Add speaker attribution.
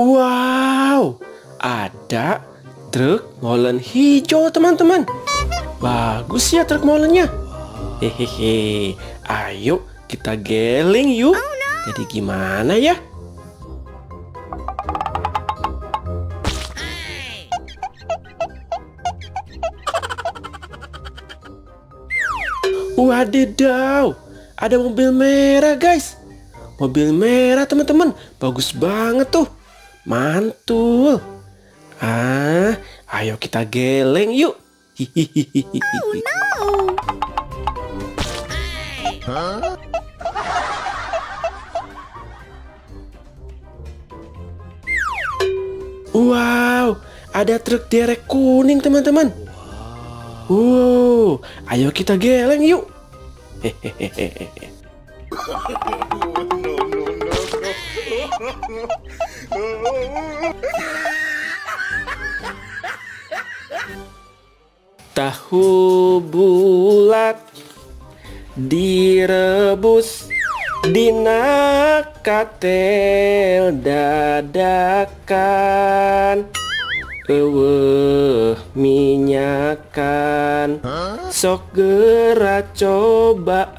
Speaker 1: Wow, ada truk molen hijau teman-teman. Bagus ya truk molennya. Hehehe, ayo kita geling yuk. Jadi gimana ya? Wadidaw, ada mobil merah guys. Mobil merah teman-teman, bagus banget tuh. Mantul. Ayo kita geleng yuk. Hihihi. Wow, ada truk derek kuning teman-teman. Wow, ayo kita geleng yuk. Hehehe. Tahu bulat direbus dina katel dadakan. Minyakan sok geura cobaan